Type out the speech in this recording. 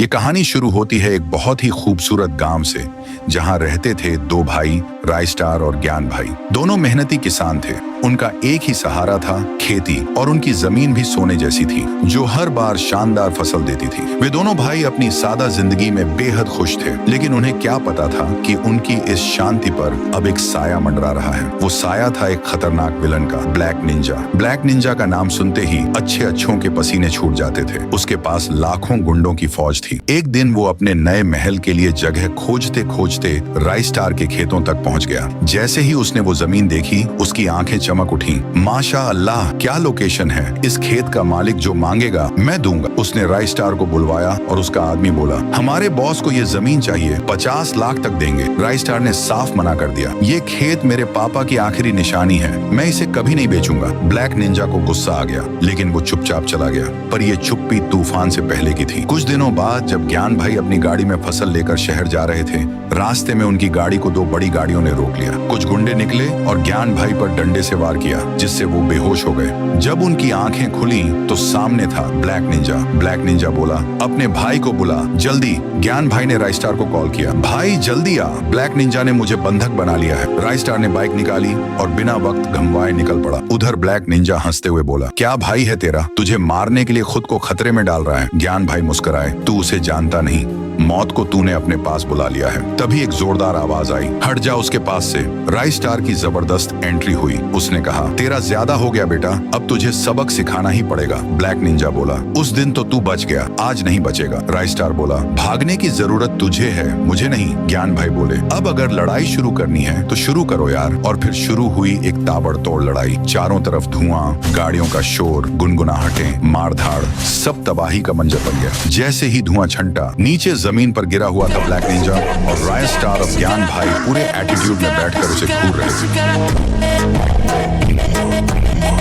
ये कहानी शुरू होती है एक बहुत ही खूबसूरत गांव से, जहां रहते थे दो भाई, रायस्टार और ज्ञान भाई। दोनों मेहनती किसान थे। उनका एक ही सहारा था खेती, और उनकी जमीन भी सोने जैसी थी, जो हर बार शानदार फसल देती थी। वे दोनों भाई अपनी सादा जिंदगी में बेहद खुश थे, लेकिन उन्हें क्या पता था कि उनकी इस शांति पर अब एक साया मंडरा रहा है। वो साया था एक खतरनाक विलन का, ब्लैक निंजा। ब्लैक निंजा का नाम सुनते ही अच्छे अच्छों के पसीने छूट जाते थे। उसके पास लाखों गुंडों की फौज थी। एक दिन वो अपने नए महल के लिए जगह खोजते खोजते रायस्टार के खेतों तक पहुंच गया। जैसे ही उसने वो जमीन देखी, उसकी आंखें चमक उठी। माशा अल्लाह, क्या लोकेशन है! इस खेत का मालिक जो मांगेगा मैं दूंगा। उसने रायस्टार को बुलवाया और उसका आदमी बोला, हमारे बॉस को ये जमीन चाहिए, 50 लाख तक देंगे। रायस्टार ने साफ मना कर दिया, ये खेत मेरे पापा की आखिरी निशानी है, मैं इसे कभी नहीं बेचूंगा। ब्लैक निंजा को गुस्सा आ गया, लेकिन वो चुपचाप चला गया। पर ये चुप्पी तूफान से पहले की थी। कुछ दिनों बाद जब ज्ञान भाई अपनी गाड़ी में फसल लेकर शहर जा रहे थे, रास्ते में उनकी गाड़ी को दो बड़ी गाड़ियों ने रोक लिया। कुछ गुंडे निकले और ज्ञान भाई पर डंडे से वार किया, जिससे वो बेहोश हो गए। जब उनकी आंखें खुली तो सामने था ब्लैक निंजा। ब्लैक निंजा बोला, अपने भाई को बुला जल्दी। ज्ञान भाई ने रायस्टार को कॉल किया, भाई जल्दी आ, ब्लैक निंजा ने मुझे बंधक बना लिया है। रायस्टार ने बाइक निकाली और बिना वक्त गंवाए निकल पड़ा। उधर ब्लैक निंजा हंसते हुए बोला, क्या भाई है तेरा, तुझे मारने के लिए खुद को खतरे में डाल रहा है। ज्ञान भाई मुस्कुराए, तू उसे जानता नहीं, मौत को तूने अपने पास बुला लिया है। तभी एक जोरदार आवाज आई, हट जा उसके पास से। रायस्टार की जबरदस्त एंट्री हुई। उसने कहा, तेरा ज्यादा हो गया बेटा, अब तुझे सबक सिखाना ही पड़ेगा। ब्लैक निंजा बोला, उस दिन तो तू बच गया, आज नहीं बचेगा। रायस्टार बोला, भागने की जरूरत तुझे है, मुझे नहीं। ज्ञान भाई बोले, अब अगर लड़ाई शुरू करनी है तो शुरू करो यार। और फिर शुरू हुई एक ताबड़तोड़ लड़ाई। चारों तरफ धुआं, गाड़ियों का शोर, गुनगुनाहटें, मारधाड़, सब तबाही का मंजर बन गया। जैसे ही धुआं छंटा, नीचे जमीन पर गिरा हुआ था ब्लैक निंजा, और रायस्टार और ज्ञान भाई पूरे एटीट्यूड में बैठकर उसे घूर रहे थे।